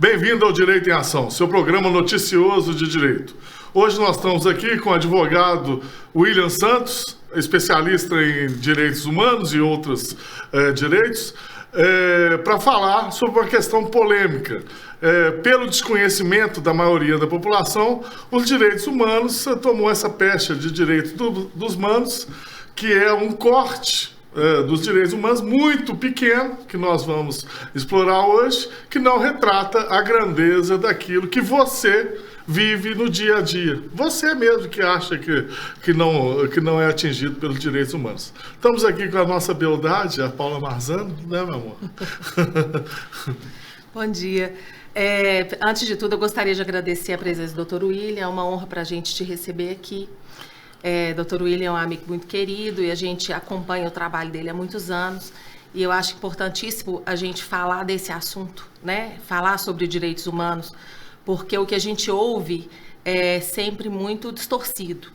Bem-vindo ao Direito em Ação, seu programa noticioso de direito. Hoje nós estamos aqui com o advogado William Santos, especialista em direitos humanos e outros direitos, para falar sobre uma questão polêmica. Pelo desconhecimento da maioria da população, os direitos humanos tomou essa pecha de direitos dos humanos, que é um corte dos direitos humanos muito pequeno, que nós vamos explorar hoje, que não retrata a grandeza daquilo que você vive no dia a dia. Você mesmo que acha que não é atingido pelos direitos humanos. Estamos aqui com a nossa beldade, a Paula Marzano, né, meu amor? Bom dia. Antes de tudo, eu gostaria de agradecer a presença do Dr. William. É uma honra para a gente te receber aqui. Dr. William é um amigo muito querido e a gente acompanha o trabalho dele há muitos anos. E eu acho importantíssimo a gente falar desse assunto, né? Falar sobre direitos humanos, porque o que a gente ouve é sempre muito distorcido.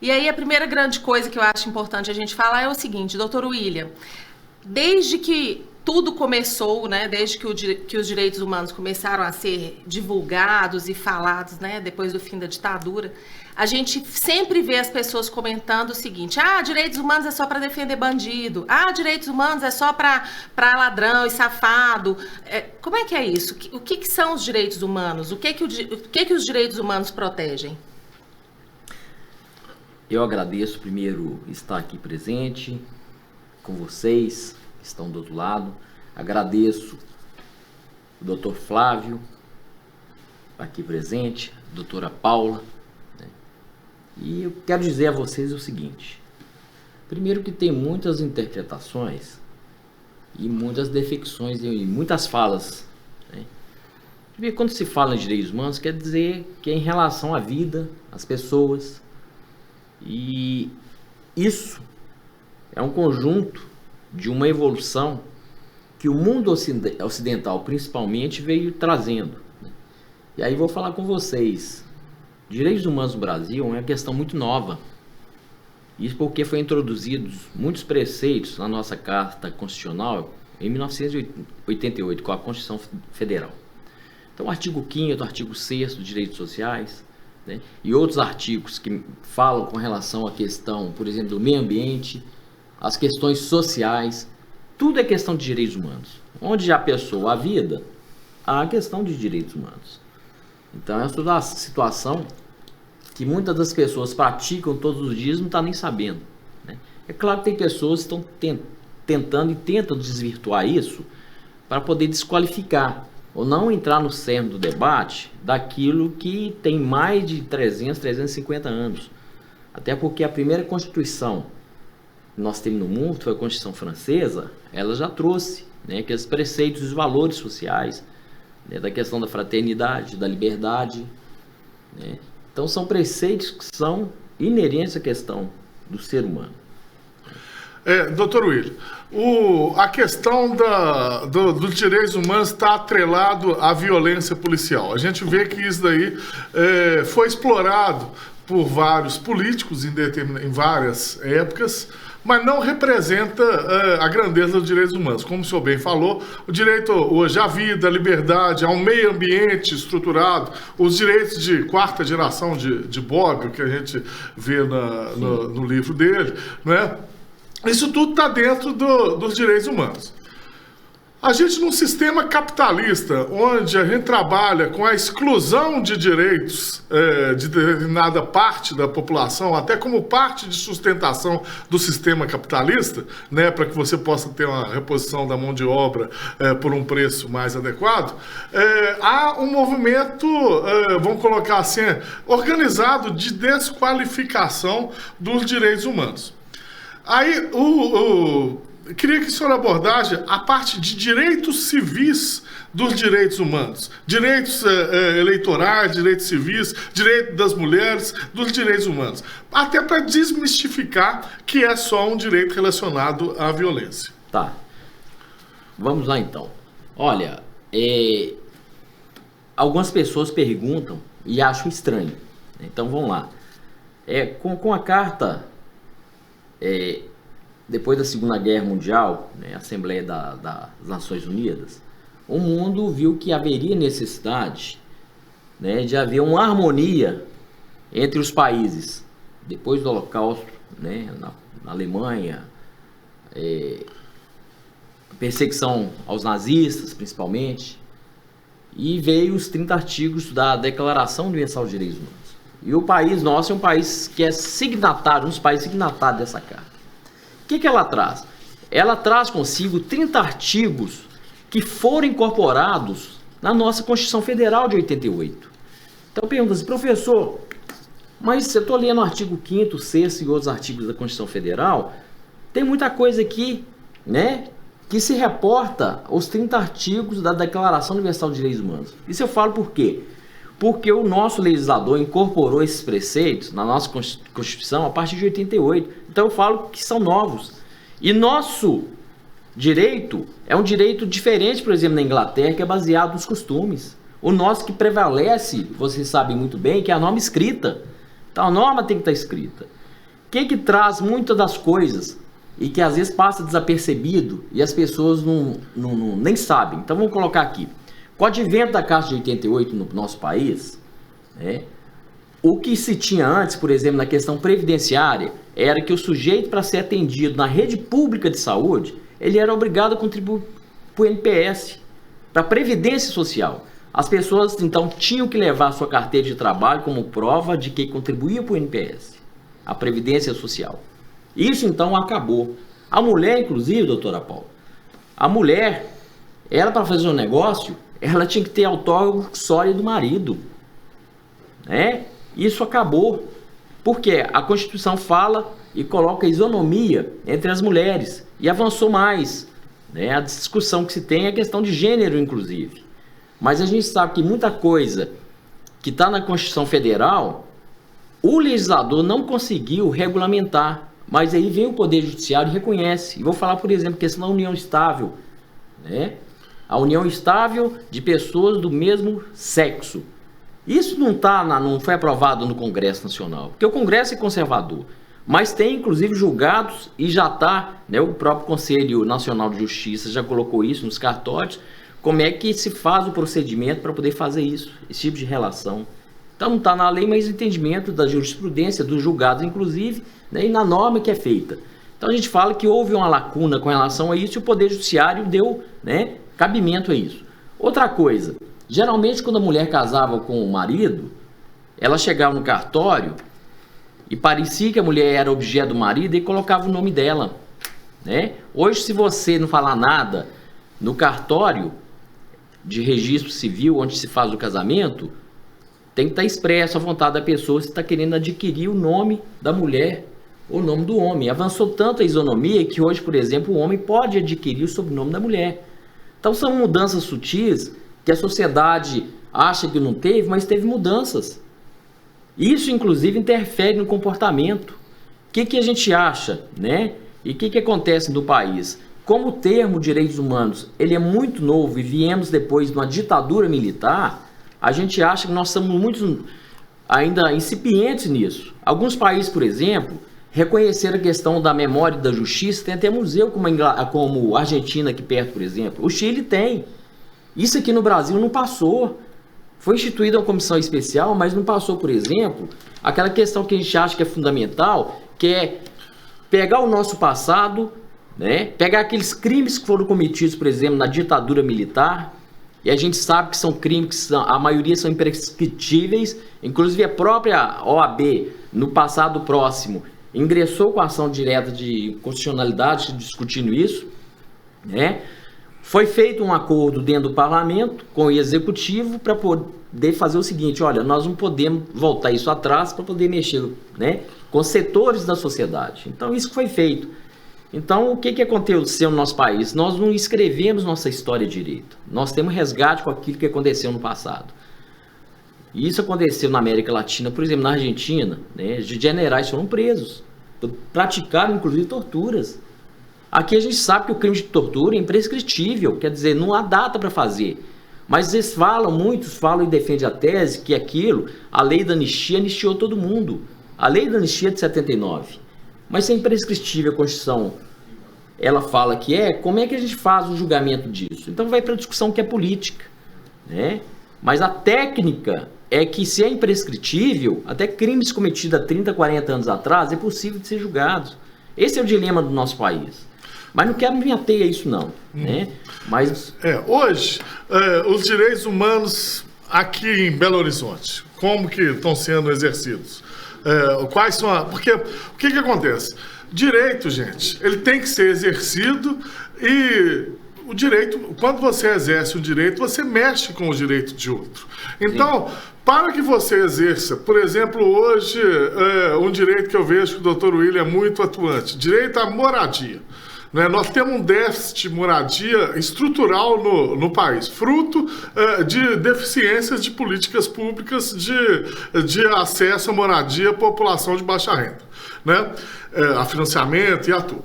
E aí a primeira grande coisa que eu acho importante a gente falar é o seguinte, Dr. William, desde que tudo começou, né, desde que os direitos humanos começaram a ser divulgados e falados, né, depois do fim da ditadura, a gente sempre vê as pessoas comentando o seguinte: direitos humanos é só para defender bandido, direitos humanos é só para ladrão e safado. Como é que é isso? O que são os direitos humanos? O que os direitos humanos protegem? Eu agradeço primeiro estar aqui presente com vocês que estão do outro lado. Agradeço o doutor Flávio aqui presente, a doutora Paula, né? E eu quero dizer a vocês o seguinte: primeiro que tem muitas interpretações e muitas defecções e muitas falas, né? Quando se fala em direitos humanos, quer dizer que é em relação à vida, às pessoas, e isso é um conjunto de uma evolução que o mundo ocidental principalmente veio trazendo, né? E aí vou falar com vocês, direitos humanos no Brasil é uma questão muito nova. Isso porque foi introduzidos muitos preceitos na nossa Carta Constitucional em 1988 com a Constituição Federal. Então o artigo 5º, o artigo 6º dos direitos sociais, né, e outros artigos que falam com relação à questão, por exemplo, do meio ambiente, as questões sociais, tudo é questão de direitos humanos. Onde já pensou a vida, há a questão de direitos humanos. Então é uma situação que muitas das pessoas praticam todos os dias e não estão nem sabendo, né? É claro que tem pessoas que estão tentando e tentam desvirtuar isso para poder desqualificar ou não entrar no cerne do debate daquilo que tem mais de 350 anos. Até porque a primeira Constituição nós temos no mundo, foi a Constituição Francesa, ela já trouxe, né, que os preceitos e os valores sociais, né, da questão da fraternidade, da liberdade, né? Então são preceitos que são inerentes à questão do ser humano. Doutor William, a questão dos direitos humanos está atrelado à violência policial. A gente vê que isso daí foi explorado por vários políticos em várias épocas, mas não representa a grandeza dos direitos humanos. Como o senhor bem falou, o direito hoje à vida, à liberdade, a um meio ambiente estruturado, os direitos de quarta geração de Bobbio, que a gente vê no livro dele, né? Isso tudo está dentro dos direitos humanos. A gente, num sistema capitalista, onde a gente trabalha com a exclusão de direitos de determinada parte da população, até como parte de sustentação do sistema capitalista, né, para que você possa ter uma reposição da mão de obra por um preço mais adequado, há um movimento, vamos colocar assim, organizado de desqualificação dos direitos humanos. Aí, queria que o senhor abordasse a parte de direitos civis dos direitos humanos. Direitos eleitorais, direitos civis, direito das mulheres, dos direitos humanos. Até para desmistificar que é só um direito relacionado à violência. Tá. Vamos lá então. Olha, algumas pessoas perguntam e acham estranho. Então vamos lá. Com a carta... depois da Segunda Guerra Mundial, né, a Assembleia das Nações Unidas, o mundo viu que haveria necessidade, né, de haver uma harmonia entre os países. Depois do Holocausto, né, na Alemanha, perseguição aos nazistas, principalmente, e veio os 30 artigos da Declaração Universal de Direitos Humanos. E o país nosso é um país que é signatário, um dos países signatários dessa carta. O que ela traz? Ela traz consigo 30 artigos que foram incorporados na nossa Constituição Federal de 88. Então pergunta assim, professor, mas eu estou lendo o artigo 5º, 6º e outros artigos da Constituição Federal, tem muita coisa aqui, né, que se reporta aos 30 artigos da Declaração Universal de Direitos Humanos. Isso eu falo por quê? Porque o nosso legislador incorporou esses preceitos na nossa Constituição a partir de 88. Então eu falo que são novos. E nosso direito é um direito diferente, por exemplo, na Inglaterra, que é baseado nos costumes. O nosso que prevalece, vocês sabem muito bem, que é a norma escrita. Então a norma tem que estar escrita. Que traz muitas das coisas e que às vezes passa desapercebido e as pessoas nem sabem. Então vamos colocar aqui. Com o advento da Carta de 88 no nosso país, né, o que se tinha antes, por exemplo, na questão previdenciária, era que o sujeito, para ser atendido na rede pública de saúde, ele era obrigado a contribuir para o NPS, para a Previdência Social. As pessoas, então, tinham que levar a sua carteira de trabalho como prova de que contribuía para o NPS, a Previdência Social. Isso, então, acabou. A mulher, inclusive, doutora Paula, a mulher, ela para fazer um negócio, ela tinha que ter autógrafo sólido do marido, né? Isso acabou, porque a Constituição fala e coloca isonomia entre as mulheres, e avançou mais, né? A discussão que se tem é a questão de gênero, inclusive. Mas a gente sabe que muita coisa que está na Constituição Federal, o legislador não conseguiu regulamentar, mas aí vem o Poder Judiciário e reconhece. E vou falar, por exemplo, questão da união estável, né? A união estável de pessoas do mesmo sexo. Isso não foi aprovado no Congresso Nacional, porque o Congresso é conservador, mas tem inclusive julgados e já está, né, o próprio Conselho Nacional de Justiça já colocou isso nos cartórios, como é que se faz o procedimento para poder fazer isso, esse tipo de relação. Então não está na lei, mas entendimento da jurisprudência, dos julgados inclusive, né, e na norma que é feita. Então a gente fala que houve uma lacuna com relação a isso e o Poder Judiciário deu, né, cabimento a isso. Outra coisa, geralmente quando a mulher casava com o marido, ela chegava no cartório e parecia que a mulher era objeto do marido e colocava o nome dela, né? Hoje, se você não falar nada no cartório de registro civil, onde se faz o casamento, tem que estar expresso a vontade da pessoa se está querendo adquirir o nome da mulher ou o nome do homem. Avançou tanto a isonomia que hoje, por exemplo, o homem pode adquirir o sobrenome da mulher. Então são mudanças sutis que a sociedade acha que não teve, mas teve mudanças. Isso, inclusive, interfere no comportamento. O que a gente acha, né? E o que acontece no país? Como o termo direitos humanos ele é muito novo e viemos depois de uma ditadura militar, a gente acha que nós somos muito ainda incipientes nisso. Alguns países, por exemplo, reconheceram a questão da memória e da justiça, tem até museu como a Argentina aqui perto, por exemplo. O Chile tem. Isso aqui no Brasil não passou. Foi instituída uma comissão especial, mas não passou, por exemplo, aquela questão que a gente acha que é fundamental, que é pegar o nosso passado, né? Pegar aqueles crimes que foram cometidos, por exemplo, na ditadura militar, e a gente sabe que são crimes que a maioria são imprescritíveis, inclusive a própria OAB, no passado próximo, ingressou com a ação direta de constitucionalidade discutindo isso, né? Foi feito um acordo dentro do parlamento com o executivo para poder fazer o seguinte, olha, nós não podemos voltar isso atrás para poder mexer, né, com setores da sociedade. Então isso foi feito. Então o que aconteceu no nosso país? Nós não escrevemos nossa história direito. Nós temos resgate com aquilo que aconteceu no passado. E isso aconteceu na América Latina, por exemplo, na Argentina, né, generais foram presos, praticaram inclusive torturas. Aqui a gente sabe que o crime de tortura é imprescritível, quer dizer, não há data para fazer. Mas eles muitos falam e defendem a tese que a lei da anistia anistiou todo mundo. A lei da anistia é de 79. Mas se é imprescritível a Constituição ela fala que como é que a gente faz o julgamento disso? Então vai para a discussão que é política, né? Mas a técnica é que, se é imprescritível, até crimes cometidos há 30, 40 anos atrás é possível de ser julgados. Esse é o dilema do nosso país. Mas não quero me ater a isso não, né? Mas... Hoje, os direitos humanos aqui em Belo Horizonte, como que estão sendo exercidos? Quais são Porque o que acontece? Direito, gente, ele tem que ser exercido e o direito, quando você exerce um direito, você mexe com o direito de outro. Então, para que você exerça, por exemplo, hoje, um direito que eu vejo que o doutor William é muito atuante, direito à moradia. Né? Nós temos um déficit de moradia estrutural no país, fruto de deficiências de políticas públicas de acesso à moradia à população de baixa renda, né? A financiamento e a tudo.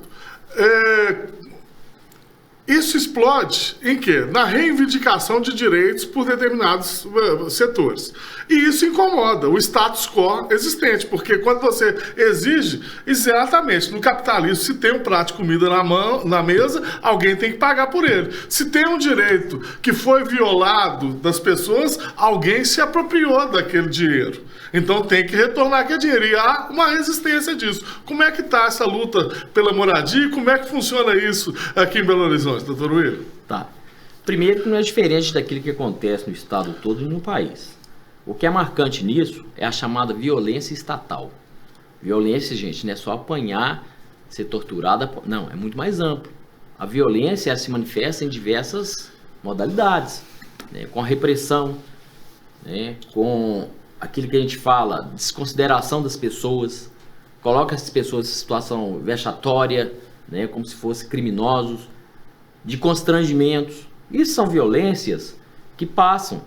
Isso explode em quê? Na reivindicação de direitos por determinados setores. E isso incomoda o status quo existente, porque quando você exige, exatamente, no capitalismo, se tem um prato de comida na mesa, alguém tem que pagar por ele. Se tem um direito que foi violado das pessoas, alguém se apropriou daquele dinheiro. Então tem que retornar aquele dinheiro. E há uma resistência disso. Como é que está essa luta pela moradia e como é que funciona isso aqui em Belo Horizonte, doutor William? Tá. Primeiro que não é diferente daquilo que acontece no estado todo e no país. O que é marcante nisso é a chamada violência estatal. Violência, gente, não é só apanhar, ser torturada. Não, é muito mais amplo. A violência se manifesta em diversas modalidades, né? Com a repressão, né? Com aquilo que a gente fala, desconsideração das pessoas, coloca essas pessoas em situação vexatória, né, como se fossem criminosos, de constrangimentos. Isso são violências que passam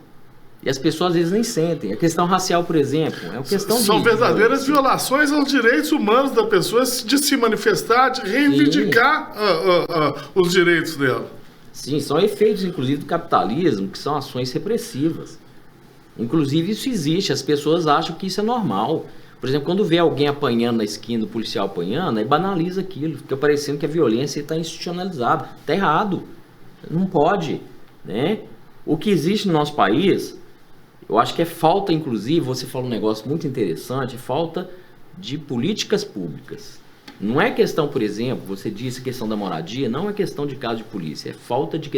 e as pessoas às vezes nem sentem. A questão racial, por exemplo, é uma questão são verdadeiras violações aos direitos humanos da pessoa de se manifestar, de reivindicar os direitos dela. Sim, são efeitos, inclusive, do capitalismo, que são ações repressivas. Inclusive isso existe, as pessoas acham que isso é normal. Por exemplo, quando vê alguém apanhando na esquina, o policial apanhando, aí banaliza aquilo, fica parecendo que a violência está institucionalizada. Está errado, não pode, né? O que existe no nosso país, eu acho que é falta, inclusive, você falou um negócio muito interessante, é falta de políticas públicas. Não é questão, por exemplo, você disse a questão da moradia, não é questão de caso de polícia, é falta de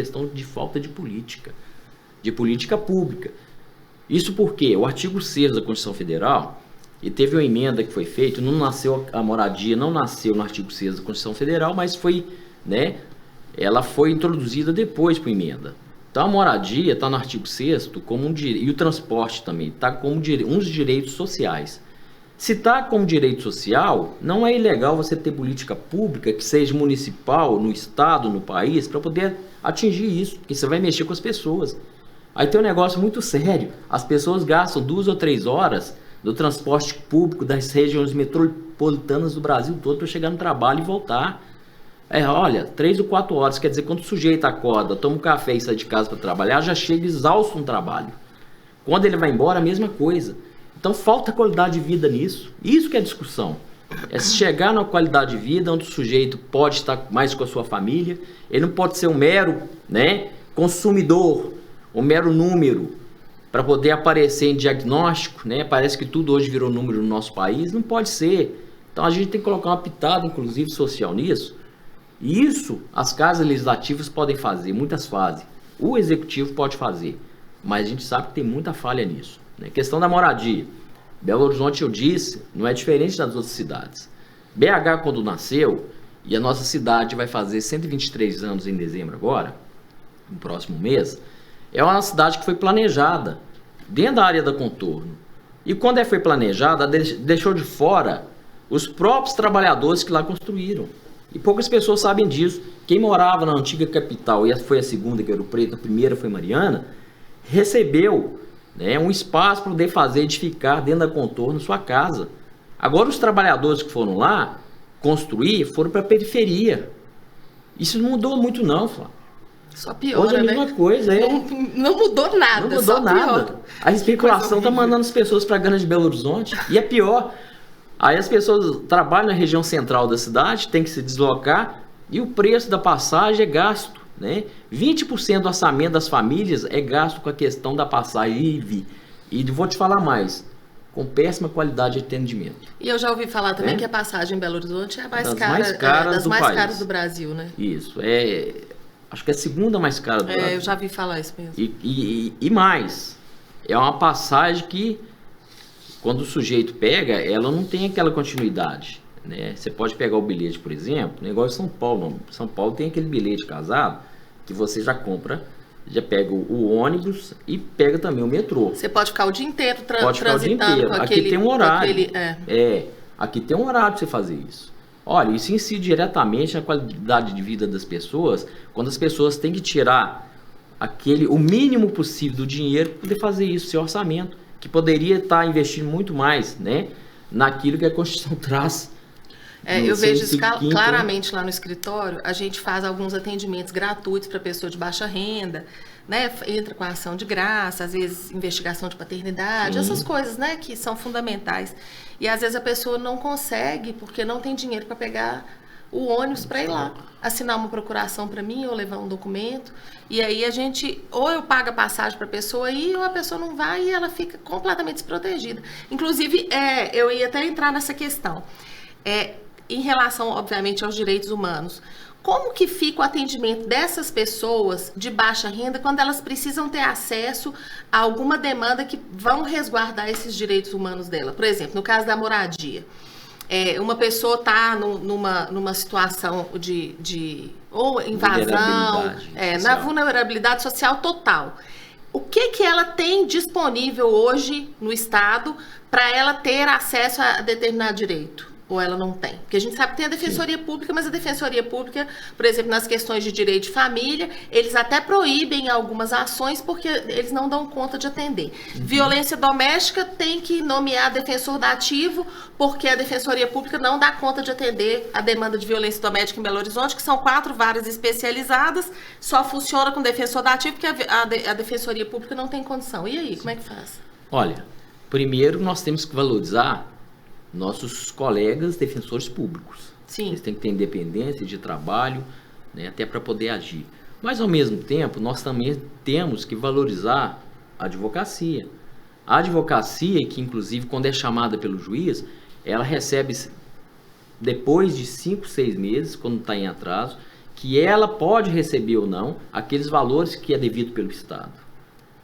política pública. Isso porque o artigo 6 da Constituição Federal, e teve uma emenda que foi feita, não nasceu a moradia, não nasceu no artigo 6 da Constituição Federal, mas foi, né, ela foi introduzida depois por emenda. Então a moradia está no artigo 6º como um direito, e o transporte também está como uns direitos sociais. Se está como direito social, não é ilegal você ter política pública que seja municipal, no estado, no país, para poder atingir isso, porque você vai mexer com as pessoas. Aí tem um negócio muito sério, as pessoas gastam 2 ou 3 horas do transporte público das regiões metropolitanas do Brasil todo para chegar no trabalho e voltar. Olha, 3 ou 4 horas, quer dizer, quando o sujeito acorda, toma um café e sai de casa para trabalhar, já chega exausto no trabalho. Quando ele vai embora, a mesma coisa. Então falta qualidade de vida nisso. Isso que é discussão. É se chegar na qualidade de vida onde o sujeito pode estar mais com a sua família, ele não pode ser um mero, né, consumidor, um mero número, para poder aparecer em diagnóstico, né? Parece que tudo hoje virou número no nosso país, não pode ser. Então a gente tem que colocar uma pitada, inclusive, social nisso. E isso as casas legislativas podem fazer, muitas fazem. O executivo pode fazer, mas a gente sabe que tem muita falha nisso, né? Questão da moradia. Belo Horizonte, eu disse, não é diferente das outras cidades. BH, quando nasceu, e a nossa cidade vai fazer 123 anos em dezembro agora, no próximo mês, é uma cidade que foi planejada dentro da área da contorno. E quando foi planejada, deixou de fora os próprios trabalhadores que lá construíram. E poucas pessoas sabem disso. Quem morava na antiga capital, e foi a segunda, que era Ouro Preto, a primeira foi Mariana, recebeu, né, um espaço para poder edificar dentro da contorno sua casa. Agora os trabalhadores que foram lá construir foram para a periferia. Isso não mudou muito não, Flávio. Só piora, hoje é a mesma coisa, não mudou nada. Não mudou nada. Piora. A especulação está mandando as pessoas para Grande Belo Horizonte e é pior. Aí as pessoas trabalham na região central da cidade, tem que se deslocar, E o preço da passagem é gasto, né? 20% do orçamento das famílias é gasto com a questão da passagem. E vou te falar mais, com péssima qualidade de atendimento. E eu já ouvi falar também que a passagem em Belo Horizonte é a mais das cara, mais caras das do mais país. caras do Brasil, né? Isso, acho que é a segunda mais cara do Brasil. Eu já vi falar isso mesmo. E mais, é uma passagem que, quando o sujeito pega, ela não tem aquela continuidade, né? Você pode pegar o bilhete, por exemplo, negócio de São Paulo. Não. São Paulo tem aquele bilhete casado que você já compra, já pega o ônibus e pega também o metrô. Você pode ficar o dia inteiro pode ficar o dia inteiro. com aqui aquele, tem um horário. aquele, aqui tem um horário para você fazer isso. Olha, isso incide diretamente na qualidade de vida das pessoas, quando as pessoas têm que tirar o mínimo possível do dinheiro para poder fazer isso, seu orçamento, que poderia estar investindo muito mais, né, naquilo que a Constituição traz. Eu vejo isso claramente lá no escritório. A gente faz alguns atendimentos gratuitos para pessoa de baixa renda, né? Entra com a ação de graça, às vezes investigação de paternidade, essas coisas, né, que são fundamentais. E às vezes a pessoa não consegue porque não tem dinheiro para pegar o ônibus para ir lá, assinar uma procuração para mim ou levar um documento. E aí ou eu pago a passagem para a pessoa ir, ou a pessoa não vai e ela fica completamente desprotegida. Inclusive, eu ia até entrar nessa questão. Em relação, obviamente, aos direitos humanos, como que fica o atendimento dessas pessoas de baixa renda quando elas precisam ter acesso a alguma demanda que vão resguardar esses direitos humanos dela? Por exemplo, no caso da moradia, uma pessoa está numa situação de ou invasão, na vulnerabilidade social total. O que ela tem disponível hoje no Estado para ela ter acesso a determinado direito? Ou ela não tem? Porque a gente sabe que tem a Defensoria Pública, mas a Defensoria Pública, por exemplo, nas questões de direito de família, eles até proíbem algumas ações porque eles não dão conta de atender. Violência doméstica tem que nomear defensor dativo porque a Defensoria Pública não dá conta de atender a demanda de violência doméstica em Belo Horizonte, que são 4 varas especializadas, só funciona com defensor dativo porque a Defensoria Pública não tem condição. E aí, como é que faz? Olha, primeiro nós temos que valorizar nossos colegas defensores públicos. Sim. Eles têm que ter independência de trabalho, né, até para poder agir. Mas, ao mesmo tempo, nós também temos que valorizar a advocacia. A advocacia, que inclusive, quando é chamada pelo juiz, ela recebe, depois de 5, 6 meses, quando está em atraso, que ela pode receber ou não aqueles valores que é devido pelo Estado.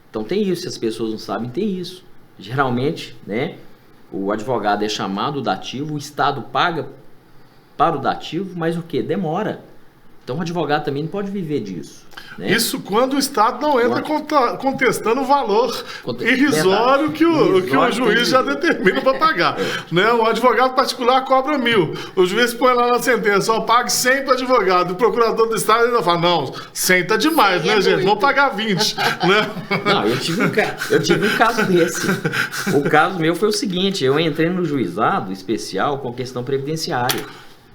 Então, tem isso. Se as pessoas não sabem, tem isso. Geralmente, né, o advogado é chamado dativo, o Estado paga para o dativo, mas o que? Demora. Então o advogado também não pode viver disso, né? Isso quando o Estado não entra contestando o valor irrisório que o juiz já determina para pagar. Né? O advogado particular cobra 1.000. O juiz põe lá na sentença, pague 100 para o advogado. O procurador do Estado ainda fala, não, 100 tá demais, né, gente? Vamos pagar 20. Né? Não, eu tive um caso desse. O caso meu foi o seguinte, eu entrei no juizado especial com questão previdenciária.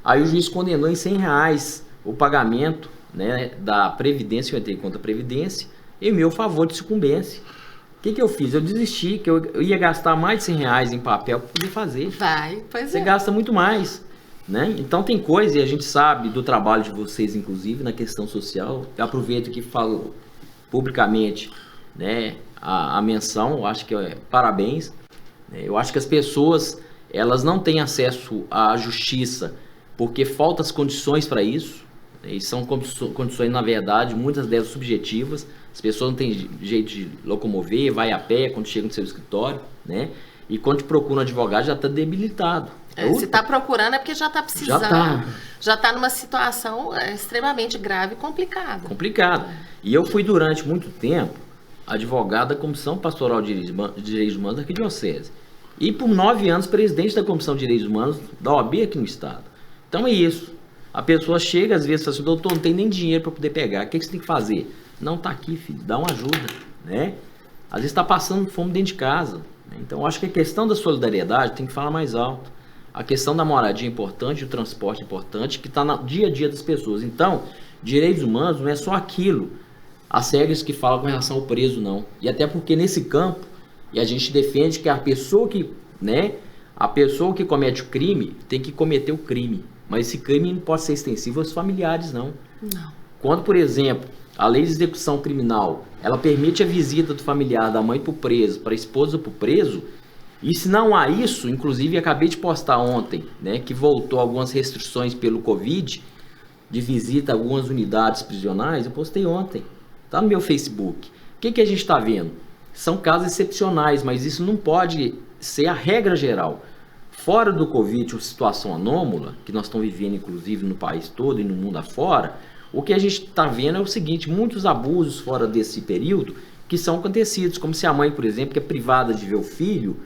Aí o juiz condenou em R$100 o pagamento, né, da Previdência. Eu entrei contra a Previdência em meu favor de sucumbência. O que eu fiz? Eu desisti, que eu ia gastar mais de R$100 em papel para poder fazer. Você gasta muito mais, né? Então tem coisa, e a gente sabe do trabalho de vocês, inclusive, na questão social. Eu aproveito que falo publicamente, né, a menção, eu acho que parabéns. Eu acho que as pessoas, elas não têm acesso à justiça porque faltam as condições para isso. E são condições, na verdade, muitas delas subjetivas. As pessoas não têm jeito de locomover, vai a pé quando chega no seu escritório, né? E quando te procura um advogado, já está debilitado. Se está procurando é porque já está precisando. Já está numa situação extremamente grave e complicada. E eu fui, durante muito tempo, advogado da Comissão Pastoral de Direitos Humanos da Arquidiocese. E, por 9 anos, presidente da Comissão de Direitos Humanos da OAB aqui no Estado. Então é isso. A pessoa chega, às vezes, e fala assim, doutor, não tem nem dinheiro para poder pegar. O que você tem que fazer? Não, tá aqui, filho, dá uma ajuda, né? Às vezes está passando fome dentro de casa. Né? Então, eu acho que a questão da solidariedade tem que falar mais alto. A questão da moradia é importante, o transporte é importante, que está no dia a dia das pessoas. Então, direitos humanos não é só aquilo, as regras que falam com relação ao preso, não. E até porque nesse campo, e a gente defende que a pessoa que, né, a pessoa que comete o crime tem que cometer o crime. Mas esse crime não pode ser extensivo aos familiares, não. Não. Quando, por exemplo, a lei de execução criminal, ela permite a visita do familiar da mãe para o preso, para a esposa para o preso, e se não há isso, inclusive acabei de postar ontem, né, que voltou algumas restrições pelo Covid, de visita a algumas unidades prisionais, eu postei ontem, tá no meu Facebook. O que a gente está vendo? São casos excepcionais, mas isso não pode ser a regra geral. Fora do Covid, uma situação anômala, que nós estamos vivendo inclusive no país todo e no mundo afora, o que a gente está vendo é o seguinte, muitos abusos fora desse período que são acontecidos, como se a mãe, por exemplo, que é privada de ver o filho,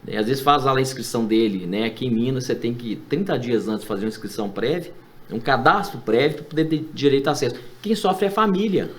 né, às vezes faz lá a inscrição dele, né, aqui em Minas você tem que 30 dias antes fazer uma inscrição prévia, um cadastro prévio para poder ter direito a acesso. Quem sofre é a família.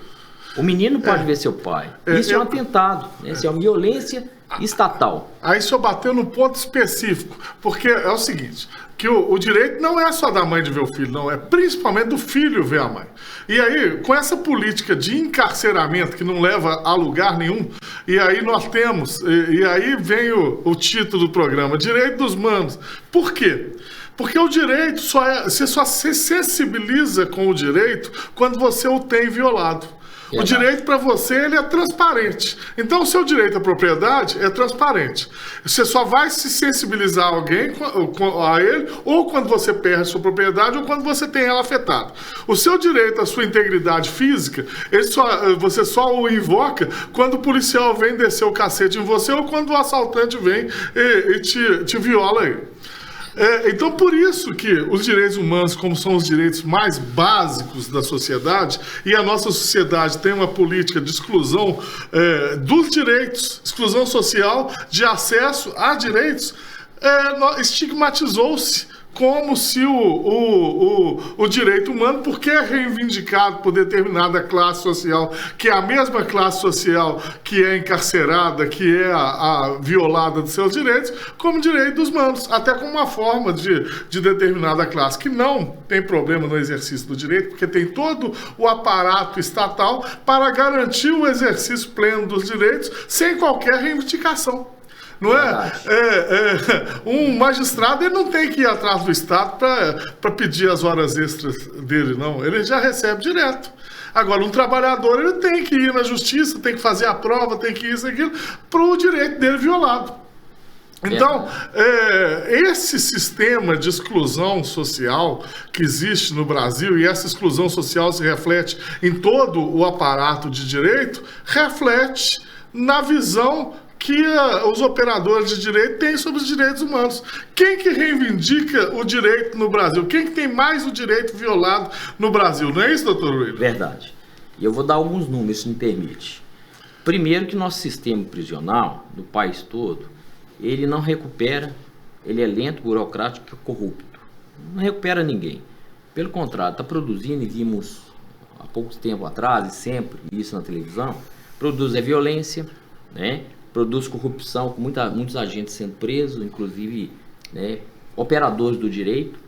O menino não pode ver seu pai. Isso é um atentado, né? Isso é uma violência estatal. Aí o senhor bateu num ponto específico, porque é o seguinte, que o direito não é só da mãe de ver o filho, não, é principalmente do filho ver a mãe. E aí, com essa política de encarceramento que não leva a lugar nenhum, e aí nós temos, e aí vem o título do programa, Direito dos Manos. Por quê? Porque o direito você só se sensibiliza com o direito quando você o tem violado. O direito para você ele é transparente. Então o seu direito à propriedade é transparente. Você só vai se sensibilizar a ele ou quando você perde a sua propriedade ou quando você tem ela afetada. O seu direito à sua integridade física, você só o invoca quando o policial vem descer o cacete em você ou quando o assaltante vem e te viola aí. Então, por isso que os direitos humanos, como são os direitos mais básicos da sociedade, e a nossa sociedade tem uma política de exclusão dos direitos, exclusão social, de acesso a direitos, estigmatizou-se como se o direito humano, porque é reivindicado por determinada classe social, que é a mesma classe social que é encarcerada, que é a violada de seus direitos, como direito dos humanos, até como uma forma de determinada classe, que não tem problema no exercício do direito, porque tem todo o aparato estatal para garantir o exercício pleno dos direitos sem qualquer reivindicação. Não é? Um magistrado ele não tem que ir atrás do Estado para pedir as horas extras dele, não. Ele já recebe direto. Agora, um trabalhador ele tem que ir na justiça, tem que fazer a prova, tem que isso e aquilo, para o direito dele violado. Então, esse sistema de exclusão social que existe no Brasil, e essa exclusão social se reflete em todo o aparato de direito, reflete na visão que os operadores de direito têm sobre os direitos humanos. Quem que reivindica o direito no Brasil? Quem que tem mais o direito violado no Brasil? Não é isso, doutor William? Verdade. E eu vou dar alguns números, se me permite. Primeiro que nosso sistema prisional, do país todo, ele não recupera, ele é lento, burocrático e corrupto. Não recupera ninguém. Pelo contrário, está produzindo, e vimos há pouco tempo atrás, e sempre isso na televisão, produz violência, né? Produz corrupção, com muitos agentes sendo presos, inclusive, né, operadores do direito.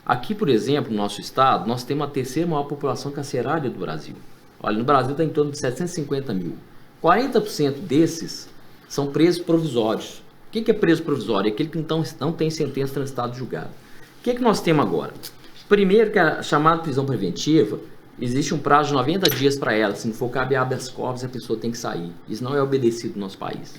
Aqui, por exemplo, no nosso estado, nós temos a terceira maior população carcerária do Brasil. Olha, no Brasil está em torno de 750 mil. 40% desses são presos provisórios. O que é preso provisório? É aquele que não tem sentença transitada julgada. O que nós temos agora? Primeiro, que a chamada prisão preventiva, existe um prazo de 90 dias para ela. Se não for cabe habeas corpus, a pessoa tem que sair. Isso não é obedecido no nosso país.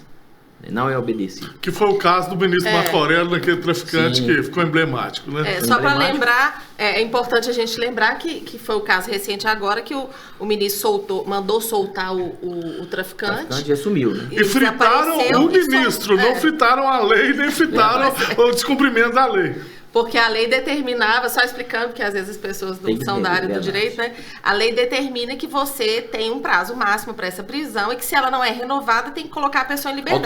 Não é obedecido. Que foi o caso do ministro Marco Aurélio, naquele traficante. Sim. Que ficou emblemático, né? Só para lembrar, é importante a gente lembrar que foi o caso recente agora que o ministro mandou soltar o traficante. O traficante já sumiu, né? E fritaram o ministro, não fritaram a lei, nem fritaram o descumprimento da lei. Porque a lei determinava, só explicando, porque às vezes as pessoas não são da área do direito, né? A lei determina que você tem um prazo máximo para essa prisão e que se ela não é renovada, tem que colocar a pessoa em liberdade.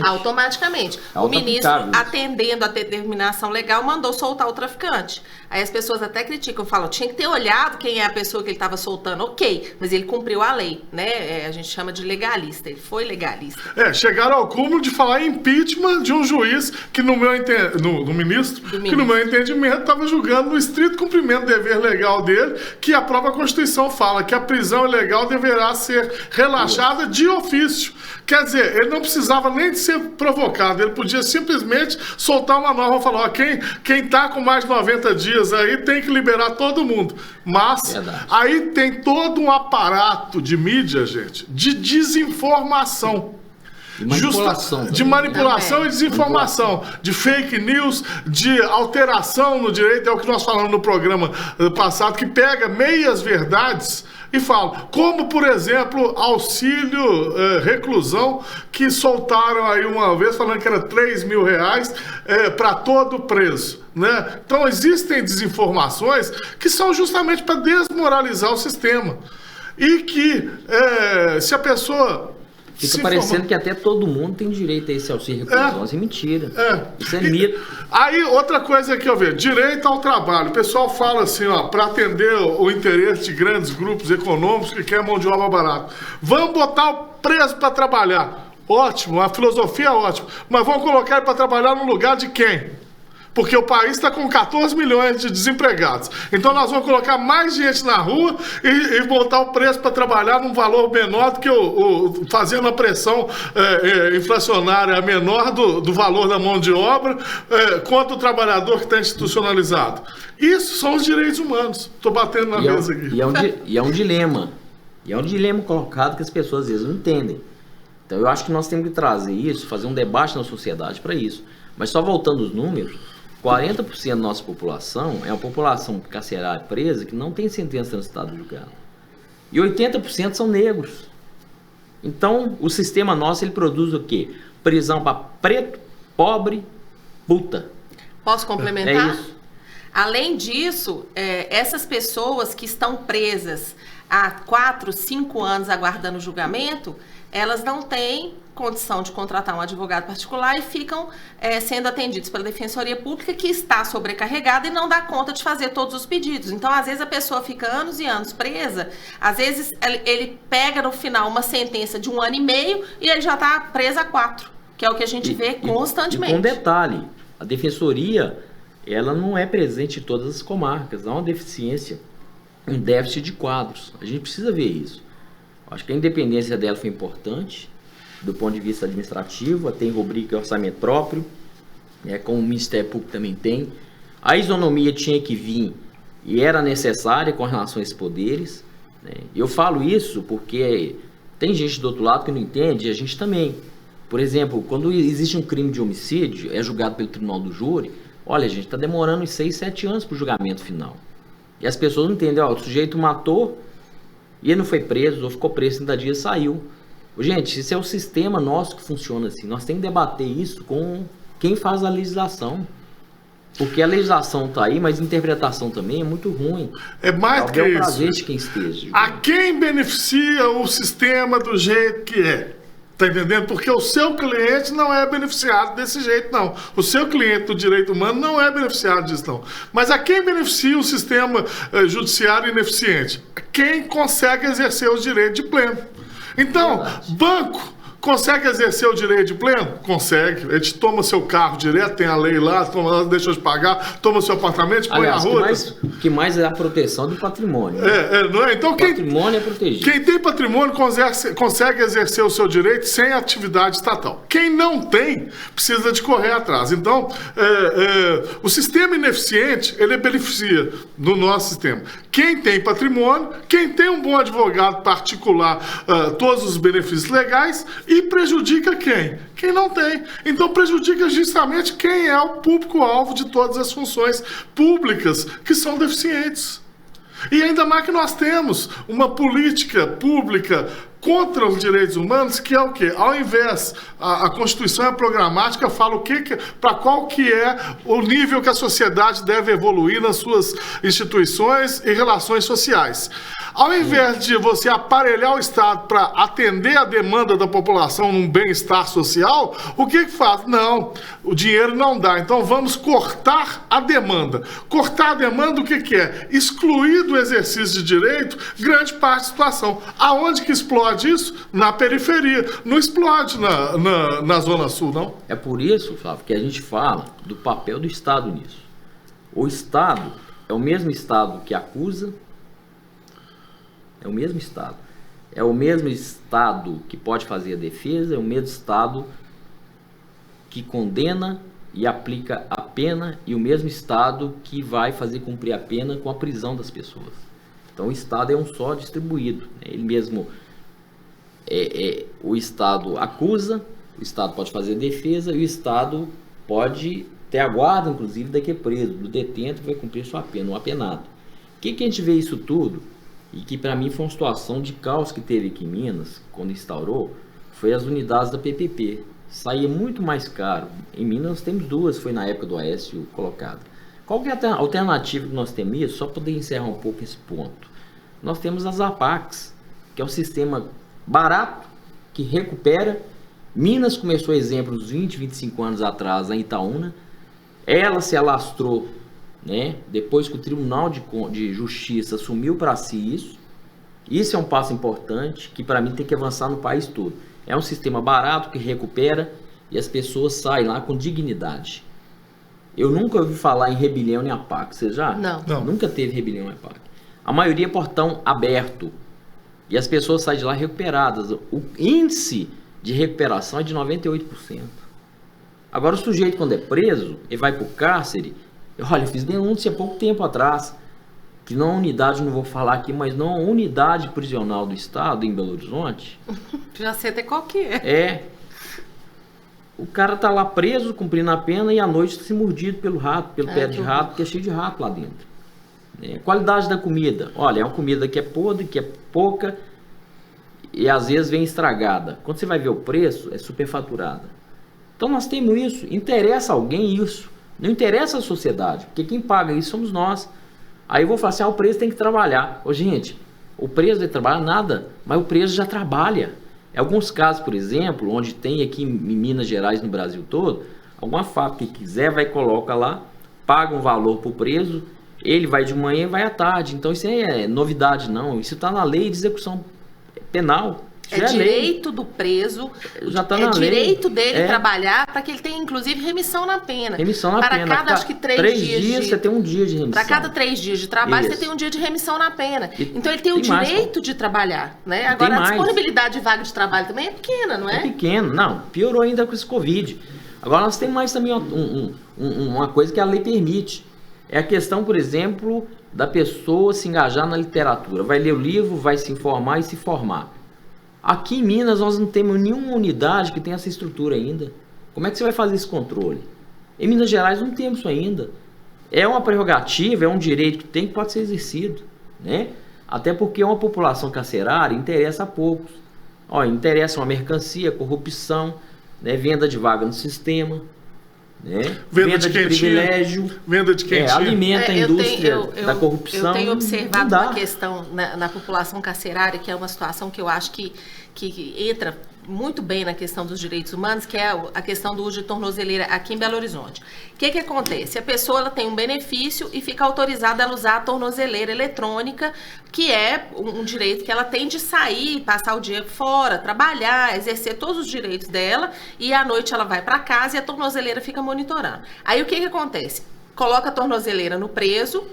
Automaticamente. O ministro, atendendo a determinação legal, mandou soltar o traficante. Aí as pessoas até criticam, falam, tinha que ter olhado quem é a pessoa que ele estava soltando. Ok, mas ele cumpriu a lei, né? A gente chama de legalista, ele foi legalista. Chegaram ao cúmulo de falar em impeachment de um juiz que no ministro, que no meu entendimento, estava julgando no estrito cumprimento do dever legal dele, que a própria Constituição fala que a prisão ilegal deverá ser relaxada de ofício. Quer dizer, ele não precisava nem de ser provocado, ele podia simplesmente soltar uma norma e falar, ó, quem está com mais de 90 dias aí tem que liberar todo mundo. Mas aí tem todo um aparato de mídia, gente, de desinformação. De manipulação e desinformação, de fake news, de alteração no direito, é o que nós falamos no programa passado, que pega meias verdades e fala, como por exemplo, auxílio reclusão, que soltaram aí uma vez falando que era R$3.000 para todo preso. Né? Então existem desinformações que são justamente para desmoralizar o sistema. E que se a pessoa... Fica parecendo que até todo mundo tem direito a esse auxílio reclusão. Isso é mentira. Isso é mito. Aí, outra coisa que eu vejo, direito ao trabalho. O pessoal fala assim, ó, para atender o interesse de grandes grupos econômicos que querem mão de obra barata. Vamos botar o preso para trabalhar. Ótimo, a filosofia é ótima. Mas vamos colocar ele para trabalhar no lugar de quem? Porque o país está com 14 milhões de desempregados. Então nós vamos colocar mais gente na rua e botar o preço para trabalhar num valor menor do que fazendo a pressão inflacionária menor do valor da mão de obra contra o trabalhador que está institucionalizado. Isso são os direitos humanos. Estou batendo na mesa aqui. E é um dilema. E é um dilema colocado que as pessoas às vezes não entendem. Então eu acho que nós temos que trazer isso, fazer um debate na sociedade para isso. Mas só voltando aos números, 40% da nossa população é uma população carcerária presa que não tem sentença transitada julgada. E 80% são negros. Então, o sistema nosso, ele produz o quê? Prisão para preto, pobre, puta. Posso complementar? É isso. Além disso, essas pessoas que estão presas há 4, 5 anos aguardando julgamento, elas não têm condição de contratar um advogado particular e ficam sendo atendidos pela Defensoria Pública, que está sobrecarregada e não dá conta de fazer todos os pedidos. Então, às vezes, a pessoa fica anos e anos presa, às vezes ele pega no final uma sentença de 1 ano e meio e ele já está preso há 4, que é o que a gente vê constantemente. E com detalhe, a Defensoria, ela não é presente em todas as comarcas, há uma deficiência, um déficit de quadros. A gente precisa ver isso. Acho que a independência dela foi importante, do ponto de vista administrativo, tem rubrica e orçamento próprio, como o Ministério Público também tem. A isonomia tinha que vir e era necessária com relação a esses poderes. Eu falo isso porque tem gente do outro lado que não entende, e a gente também. Por exemplo, quando existe um crime de homicídio, é julgado pelo tribunal do júri, olha, gente, está demorando uns 6, 7 anos para o julgamento final. E as pessoas não entendem, o sujeito matou e ele não foi preso, ou ficou preso 30 dias e saiu. Gente, esse é o sistema nosso que funciona assim. Nós temos que debater isso com quem faz a legislação. Porque a legislação está aí, mas a interpretação também é muito ruim. É mais que isso. Prazer de quem esteja. A quem beneficia o sistema do jeito que é? Tá entendendo? Porque o seu cliente não é beneficiado desse jeito, não. O seu cliente do direito humano não é beneficiado disso, não. Mas a quem beneficia o sistema judiciário ineficiente? Quem consegue exercer o direito de pleno. Então, banco consegue exercer o direito de pleno? Consegue. Ele te toma seu carro direto, tem a lei lá, deixa de pagar, toma seu apartamento, põe a rua. O que mais é a proteção do patrimônio. Não é? Então, patrimônio é protegido. Quem tem patrimônio consegue exercer o seu direito sem atividade estatal. Quem não tem, precisa de correr atrás. Então, o sistema ineficiente, ele beneficia no nosso sistema. Quem tem patrimônio, quem tem um bom advogado particular, todos os benefícios legais, e prejudica quem? Quem não tem. Então prejudica justamente quem é o público-alvo de todas as funções públicas que são deficientes. E ainda mais que nós temos uma política pública contra os direitos humanos, que é o quê? Ao invés, a Constituição programática fala para qual que é o nível que a sociedade deve evoluir nas suas instituições e relações sociais. Ao invés de você aparelhar o Estado para atender a demanda da população num bem-estar social, o que faz? Não, o dinheiro não dá. Então vamos cortar a demanda. Cortar a demanda, o que é? Excluir do exercício de direito grande parte da situação. Aonde que explode isso? Na periferia. Não explode na Zona Sul, não. É por isso, Flávio, que a gente fala do papel do Estado nisso. O Estado é o mesmo Estado que acusa, é o mesmo Estado. É o mesmo Estado que pode fazer a defesa, é o mesmo Estado que condena e aplica a pena, e o mesmo Estado que vai fazer cumprir a pena com a prisão das pessoas. Então o Estado é um só distribuído, né? Ele mesmo, o Estado acusa, o Estado pode fazer defesa e o Estado pode ter a guarda, inclusive, daquele preso, do detento que vai cumprir sua pena, um apenado. O que a gente vê isso tudo, e que para mim foi uma situação de caos que teve aqui em Minas, quando instaurou, foi as unidades da PPP. Saía muito mais caro. Em Minas nós temos duas, foi na época do Aécio colocado. Qual que é a alternativa que nós temos isso? Só para poder encerrar um pouco esse ponto. Nós temos as APACs, que é um sistema barato, que recupera. Minas começou exemplo uns 20, 25 anos atrás, em Itaúna. Ela se alastrou, né? Depois que o Tribunal de Justiça assumiu para si isso. Isso é um passo importante, que para mim tem que avançar no país todo. É um sistema barato que recupera e as pessoas saem lá com dignidade. Eu nunca ouvi falar em rebelião em APAC. Você já? Não. Nunca teve rebelião em APAC. A maioria é portão aberto. E as pessoas saem de lá recuperadas. O índice de recuperação é de 98%. Agora o sujeito, quando é preso, ele vai para o cárcere. Olha, eu fiz denúncia há pouco tempo atrás, que não a unidade, não vou falar aqui, mas não a unidade prisional do Estado em Belo Horizonte. Já sei até qual que é. O cara tá lá preso, cumprindo a pena, e à noite se mordido pelo rato, pelo pé de rato, porque é cheio de rato lá dentro. Qualidade da comida. Olha, é uma comida que é podre, que é pouca, e às vezes vem estragada. Quando você vai ver o preço, é superfaturada. Então nós temos isso. Interessa alguém isso. Não interessa a sociedade, porque quem paga isso somos nós. Aí eu vou falar assim, o preso tem que trabalhar. Gente, o preso vai trabalhar nada, mas o preso já trabalha. Em alguns casos, por exemplo, onde tem aqui em Minas Gerais, no Brasil todo, alguma fábrica que quiser, vai e coloca lá, paga um valor para o preso, ele vai de manhã e vai à tarde. Então isso é novidade não, isso está na lei de execução penal. É direito do preso, já tá na lei. Direito dele trabalhar para que ele tenha, inclusive, remissão na pena. Remissão na pena. Para cada, acho que 3 dias você tem um dia de remissão. Para cada 3 dias de trabalho, você tem um dia de remissão na pena. Então ele tem o direito de trabalhar, né? Agora a disponibilidade de vaga de trabalho também é pequena, não é? É pequena, não. Piorou ainda com esse Covid. Agora nós temos mais também uma coisa que a lei permite. É a questão, por exemplo, da pessoa se engajar na literatura. Vai ler o livro, vai se informar e se formar. Aqui em Minas nós não temos nenhuma unidade que tenha essa estrutura ainda. Como é que você vai fazer esse controle? Em Minas Gerais não temos isso ainda. É uma prerrogativa, é um direito que tem, que pode ser exercido, né? Até porque uma população carcerária interessa a poucos. Interessa uma mercancia, corrupção, né? Venda de vaga no sistema, né? Venda de privilégio, venda de quentinha. Alimenta a indústria da corrupção. Eu tenho observado uma questão na população carcerária, que é uma situação que eu acho que entra muito bem na questão dos direitos humanos, que é a questão do uso de tornozeleira aqui em Belo Horizonte. O que acontece? A pessoa ela tem um benefício e fica autorizada a usar a tornozeleira eletrônica, que é um direito que ela tem de sair, passar o dia fora, trabalhar, exercer todos os direitos dela, e à noite ela vai para casa e a tornozeleira fica monitorando. Aí o que acontece? Coloca a tornozeleira no preso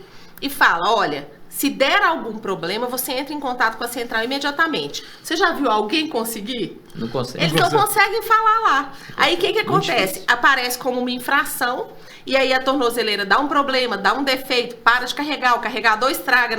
e fala, olha, se der algum problema, você entra em contato com a central imediatamente. Você já viu alguém conseguir? Não consegue. Eles não conseguem falar lá. Aí o que acontece? Aparece como uma infração, e aí a tornozeleira dá um problema, dá um defeito, para de carregar, o carregador estraga,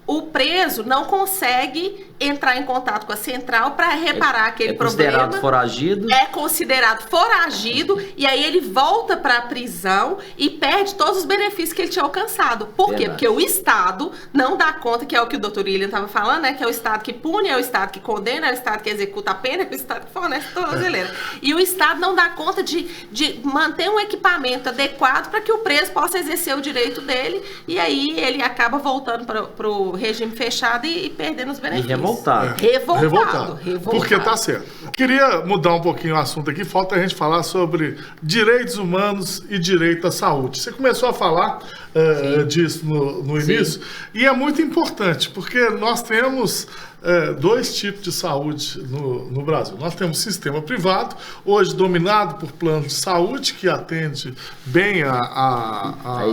o preso não consegue entrar em contato com a central para reparar aquele problema. É considerado foragido. É considerado foragido, e aí ele volta para a prisão e perde todos os benefícios que ele tinha alcançado. Por quê? Porque o Estado não dá conta, que é o que o doutor William estava falando, né? Que é o Estado que pune, é o Estado que condena, é o Estado que executa a pena, é o Estado que fornece tornozeleira. E o Estado não dá conta de manter um equipamento adequado para que o preso possa exercer o direito dele, e aí ele acaba voltando para o regime fechado e perdendo os benefícios. E revoltado. Revoltado. Porque tá certo. Queria mudar um pouquinho o assunto aqui. Falta a gente falar sobre direitos humanos e direito à saúde. Você começou a falar disso no início. E é muito importante, porque nós temos dois tipos de saúde no Brasil. Nós temos sistema privado, hoje dominado por planos de saúde, que atende bem a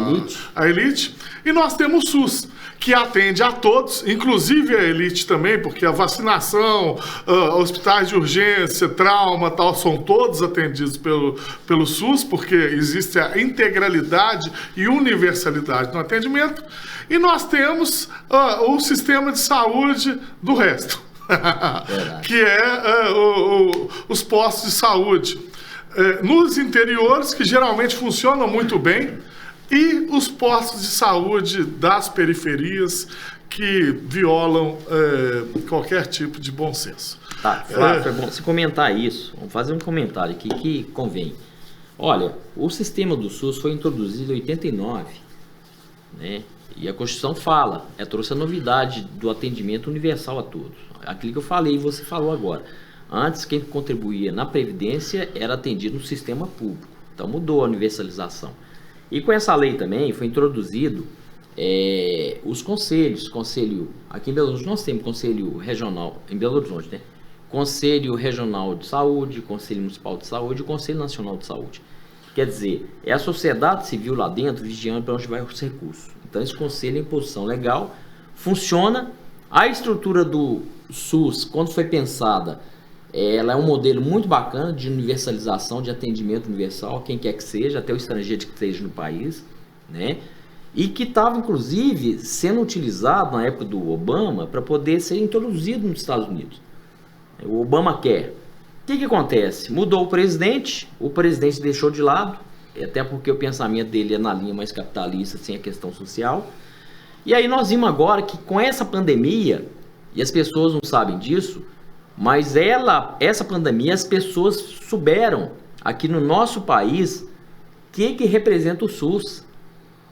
elite. E nós temos o SUS, que atende a todos, inclusive a elite também, porque a vacinação, hospitais de urgência, trauma, tal, são todos atendidos pelo SUS, porque existe a integralidade e universalidade no atendimento. E nós temos o sistema de saúde do resto, que é os postos de saúde nos interiores, que geralmente funcionam muito bem, e os postos de saúde das periferias, que violam qualquer tipo de bom senso. Tá, Flávio, é bom você comentar isso. Vamos fazer um comentário aqui que convém. Olha, o sistema do SUS foi introduzido em 89, né? E a Constituição fala, trouxe a novidade do atendimento universal a todos. Aquilo que eu falei e você falou agora. Antes, quem contribuía na Previdência era atendido no sistema público. Então mudou a universalização. E com essa lei também foi introduzido os conselhos. Aqui em Belo Horizonte nós temos Conselho Regional, em Belo Horizonte, né? Conselho Regional de Saúde, Conselho Municipal de Saúde e Conselho Nacional de Saúde. Quer dizer, é a sociedade civil lá dentro vigiando para onde vai os recursos. Então esse conselho é em posição legal, funciona. A estrutura do SUS, quando foi pensada, ela é um modelo muito bacana de universalização, de atendimento universal, quem quer que seja, até o estrangeiro que esteja no país, né? E que estava, inclusive, sendo utilizado na época do Obama para poder ser introduzido nos Estados Unidos. O Obamacare. O que acontece? Mudou o presidente deixou de lado, até porque o pensamento dele é na linha mais capitalista, sem a questão social. E aí nós vimos agora que com essa pandemia, e as pessoas não sabem disso, mas essa pandemia, as pessoas souberam aqui no nosso país o que representa o SUS.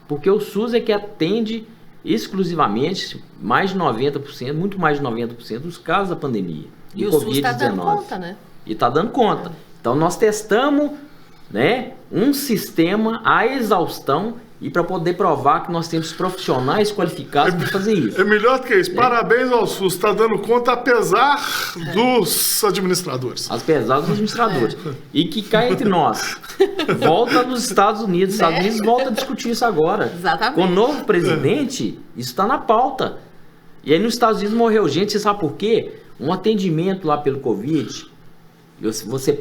Porque o SUS é que atende exclusivamente mais de 90%, muito mais de 90% dos casos da pandemia. E o SUS está dando conta, né? E está dando conta. Então nós testamos, né, um sistema à exaustão e para poder provar que nós temos profissionais qualificados para fazer isso. É melhor do que isso. Parabéns ao SUS, está dando conta apesar dos administradores. Apesar dos administradores. E que cai entre nós. Volta nos Estados Unidos. Os Estados Unidos volta a discutir isso agora. Exatamente. Com o novo presidente, isso está na pauta. E aí nos Estados Unidos morreu gente, você sabe por quê? Um atendimento lá pelo Covid, você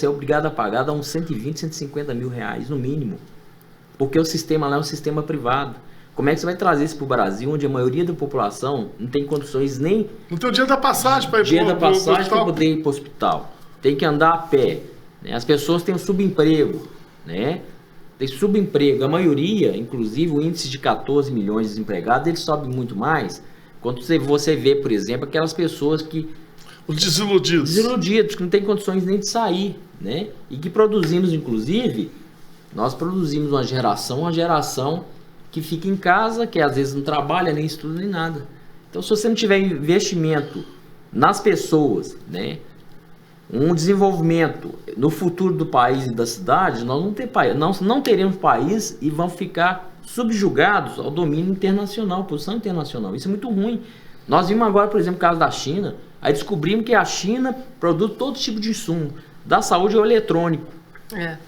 é obrigado a pagar, dá uns 120, 150 mil reais no mínimo. Porque o sistema lá é um sistema privado. Como é que você vai trazer isso para o Brasil, onde a maioria da população não tem condições nem... Não tem o dia da passagem para ir para poder ir para o hospital. Tem que andar a pé. Né? As pessoas têm subemprego. Né? Tem subemprego. A maioria, inclusive o índice de 14 milhões de desempregados, ele sobe muito mais. Quando você vê, por exemplo, aquelas pessoas que... Os desiludidos, que não têm condições nem de sair. Né? E que produzimos, inclusive... Nós produzimos uma geração que fica em casa, que às vezes não trabalha, nem estuda, nem nada. Então, se você não tiver investimento nas pessoas, né, um desenvolvimento no futuro do país e da cidade, nós não teremos país e vamos ficar subjugados ao domínio internacional, posição internacional. Isso é muito ruim. Nós vimos agora, por exemplo, o caso da China, aí descobrimos que a China produz todo tipo de insumo, da saúde ao eletrônico.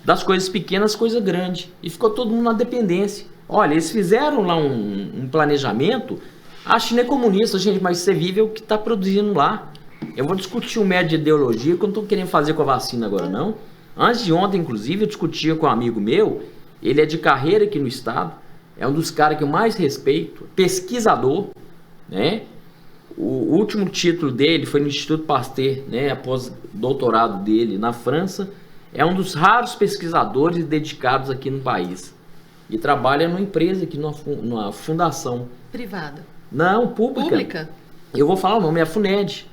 Das coisas pequenas, coisa grande. E ficou todo mundo na dependência. Olha, eles fizeram lá um planejamento. A China é comunista, gente, mas você vive o que está produzindo lá. Eu vou discutir um método de ideologia que eu não estou querendo fazer com a vacina agora, não. Antes de ontem, inclusive, eu discutia com um amigo meu. Ele é de carreira aqui no estado. É um dos caras que eu mais respeito. Pesquisador, né? O último título dele foi no Instituto Pasteur, né? Após doutorado dele na França. É um dos raros pesquisadores dedicados aqui no país. E trabalha numa empresa aqui, numa fundação. Privada? Não, pública. Eu vou falar o nome, é a FUNED.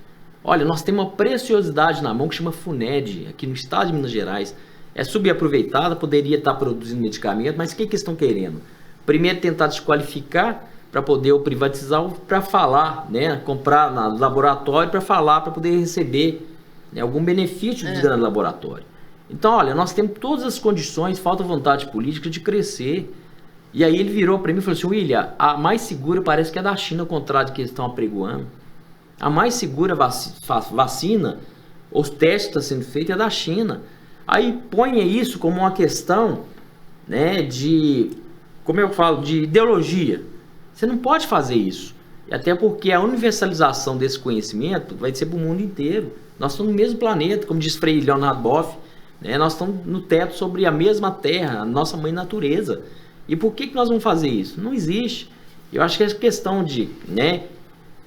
Olha, nós temos uma preciosidade na mão que chama FUNED, aqui no estado de Minas Gerais. É subaproveitada, poderia estar produzindo medicamento, mas o que eles estão querendo? Primeiro tentar desqualificar para poder ou privatizar ou para falar, né? Comprar no laboratório para falar, para poder receber, né, algum benefício de grande laboratório. Então, olha, nós temos todas as condições, falta vontade política de crescer. E aí ele virou para mim e falou assim: William, a mais segura parece que é da China, ao contrário do que eles estão apregoando. A mais segura vacina, os testes que estão sendo feitos é da China. Aí ponha isso como uma questão, né, de, como eu falo, de ideologia. Você não pode fazer isso. E até porque a universalização desse conhecimento vai ser para o mundo inteiro. Nós estamos no mesmo planeta, como diz Frei Leonardo Boff, né? Nós estamos no teto sobre a mesma terra, a nossa mãe natureza. E por que nós vamos fazer isso? Não existe. Eu acho que essa questão de, né,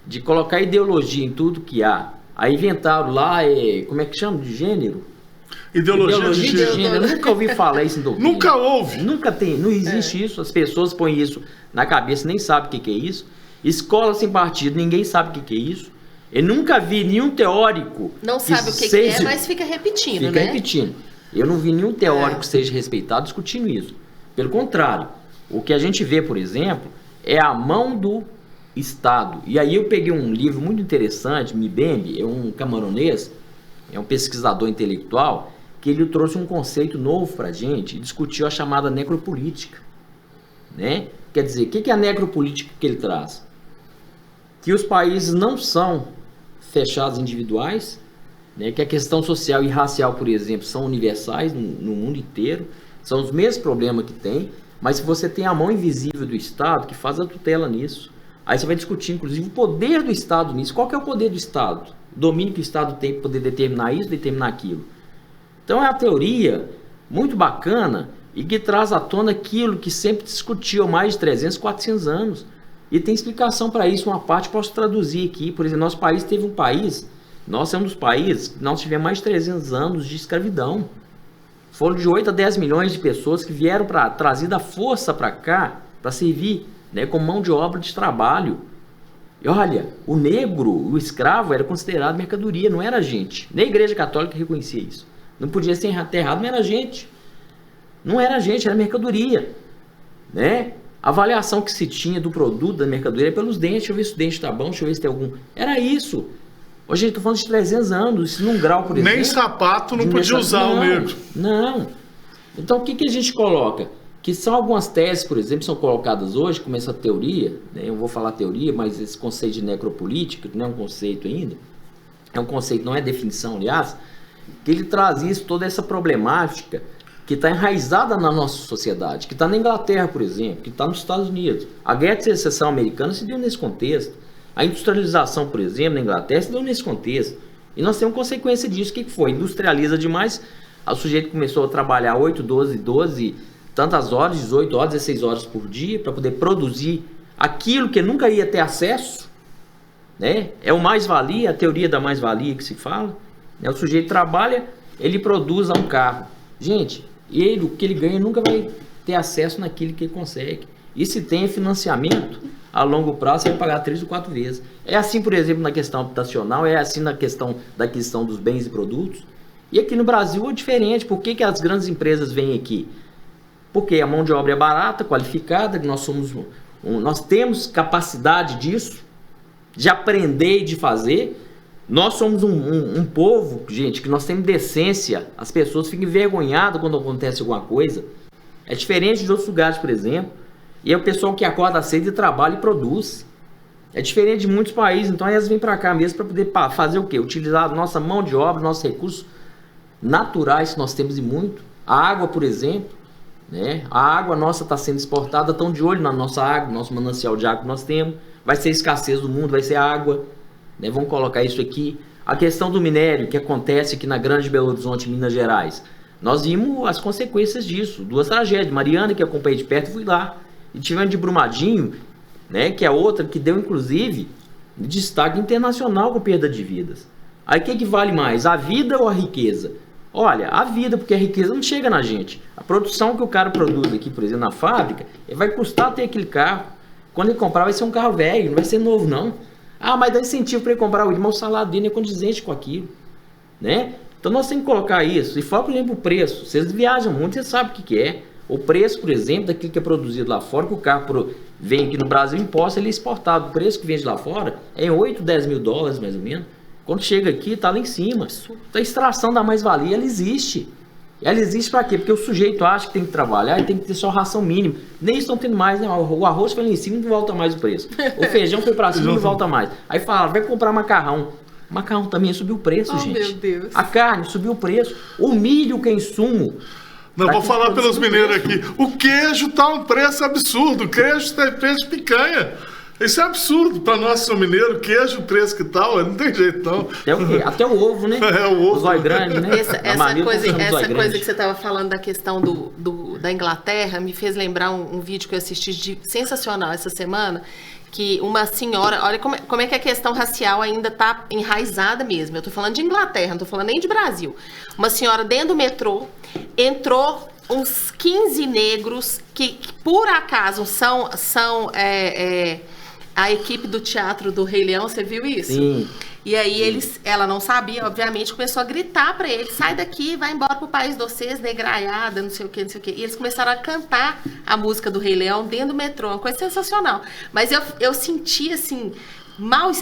de colocar ideologia em tudo que há. Aí inventaram lá, como é que chama? De gênero? Ideologia de gênero. Eu nunca ouvi falar isso em doutrina. Nunca houve. Nunca tem, não existe isso. As pessoas põem isso na cabeça, nem sabem o que é isso. Escola sem partido, ninguém sabe o que é isso. Eu nunca vi nenhum teórico... Não sabe o que é, mas fica repetindo, fica repetindo. Eu não vi nenhum teórico que seja respeitado discutindo isso. Pelo contrário, o que a gente vê, por exemplo, é a mão do Estado. E aí eu peguei um livro muito interessante, Mbembe, é um camaronês, é um pesquisador intelectual, que ele trouxe um conceito novo para a gente e discutiu a chamada necropolítica. Né? Quer dizer, o que é a necropolítica que ele traz? Que os países não são fechados individuais, né? Que a questão social e racial, por exemplo, são universais no mundo inteiro, são os mesmos problemas que tem, mas se você tem a mão invisível do Estado que faz a tutela nisso, aí você vai discutir, inclusive, o poder do Estado nisso. Qual que é o poder do Estado? O domínio que o Estado tem para poder determinar isso, determinar aquilo. Então é uma teoria muito bacana e que traz à tona aquilo que sempre discutiu há mais de 300, 400 anos. E tem explicação para isso, uma parte posso traduzir aqui. Por exemplo, nosso país teve um país, nós somos um dos países que nós tivemos mais de 300 anos de escravidão. Foram de 8 a 10 milhões de pessoas que vieram trazidas à força para cá, para servir, né, como mão de obra de trabalho. E olha, o negro, o escravo, era considerado mercadoria, não era gente. Nem a Igreja Católica reconhecia isso. Não podia ser enterrado, não era gente. Não era gente, era mercadoria. Né? A avaliação que se tinha do produto, da mercadoria, é pelos dentes. Deixa eu ver se o dente está bom, deixa eu ver se tem algum... Era isso. Hoje a gente está falando de 300 anos, isso num grau, por exemplo... Nem sapato não podia usar o negro. Não. Então o que a gente coloca? Que são algumas teses, por exemplo, são colocadas hoje, como essa teoria, né? Eu vou falar teoria, mas esse conceito de necropolítica, que não é um conceito ainda, é um conceito, não é definição, aliás, que ele traz isso, toda essa problemática que está enraizada na nossa sociedade, que está na Inglaterra, por exemplo, que está nos Estados Unidos. A guerra de secessão americana se deu nesse contexto. A industrialização, por exemplo, na Inglaterra se deu nesse contexto. E nós temos consequência disso. O que foi? Industrializa demais, o sujeito começou a trabalhar 8, 12, tantas horas, 18 horas, 16 horas por dia, para poder produzir aquilo que nunca ia ter acesso. Né? É o mais-valia, a teoria da mais-valia que se fala. Né? O sujeito trabalha, ele produz um carro. Gente, o que ele ganha nunca vai ter acesso naquilo que ele consegue. E se tem financiamento, a longo prazo você vai pagar 3 ou 4 vezes. É assim, por exemplo, na questão habitacional, é assim na questão da aquisição dos bens e produtos. E aqui no Brasil é diferente. Por que as grandes empresas vêm aqui? Porque a mão de obra é barata, qualificada, nós temos capacidade disso, de aprender e de fazer. Nós somos um povo, gente, que nós temos decência. As pessoas ficam envergonhadas quando acontece alguma coisa. É diferente de outros lugares, por exemplo. E é o pessoal que acorda cedo e trabalha e produz. É diferente de muitos países. Então elas vêm para cá mesmo para poder fazer o quê? Utilizar a nossa mão de obra, nossos recursos naturais que nós temos e muito. A água, por exemplo. Né? A água nossa está sendo exportada. Estão de olho na nossa água, nosso manancial de água que nós temos. Vai ser escassez do mundo, vai ser água. Né? Vamos colocar isso aqui. A questão do minério que acontece aqui na Grande Belo Horizonte, Minas Gerais. Nós vimos as consequências disso. 2 tragédias. Mariana, que eu acompanhei de perto, fui lá. E tivemos de Brumadinho, né, que é outra que deu, inclusive, destaque internacional com perda de vidas. Aí o que vale mais, a vida ou a riqueza? Olha, a vida, porque a riqueza não chega na gente. A produção que o cara produz aqui, por exemplo, na fábrica, vai custar ter aquele carro. Quando ele comprar, vai ser um carro velho, não vai ser novo, não. Ah, mas dá incentivo para ele comprar o irmão, o salário dele é condizente com aquilo. Né? Então nós temos que colocar isso. E fora, por exemplo, o preço. Vocês viajam muito, vocês sabem o que é. O preço, por exemplo, daquilo que é produzido lá fora, que o carro vem aqui no Brasil, imposto, ele é exportado. O preço que vende lá fora é em 8, 10 mil dólares, mais ou menos. Quando chega aqui, tá lá em cima. Então a extração da mais-valia, ela existe. Ela existe para quê? Porque o sujeito acha que tem que trabalhar e tem que ter só ração mínima. Nem estão tendo mais, né? O arroz foi lá em cima e não volta mais o preço. O feijão foi para cima e não volta mais. Aí fala, vai comprar macarrão. O macarrão também subiu o preço, gente. Meu Deus. A carne subiu o preço. O milho, que é insumo. Não, vou falar pelos mineiros aqui. O queijo tá um preço absurdo. O queijo tá preço de picanha. Isso é absurdo para nós, sou mineiro, queijo, o preço que tal, não tem jeito não. Até o ovo, né? É, o ovo. O zóio grande, né? Essa coisa que você estava falando da questão da Inglaterra me fez lembrar um vídeo que eu assisti sensacional essa semana, que uma senhora, olha como é que a questão racial ainda está enraizada mesmo. Eu estou falando de Inglaterra, não estou falando nem de Brasil. Uma senhora dentro do metrô, entrou uns 15 negros que por acaso são a equipe do teatro do Rei Leão, você viu isso? Sim. E aí ela não sabia, obviamente, começou a gritar pra ele, sai daqui, vai embora pro país de vocês, negraiada, não sei o que, não sei o que. E eles começaram a cantar a música do Rei Leão dentro do metrô, uma coisa sensacional. Mas eu senti, assim,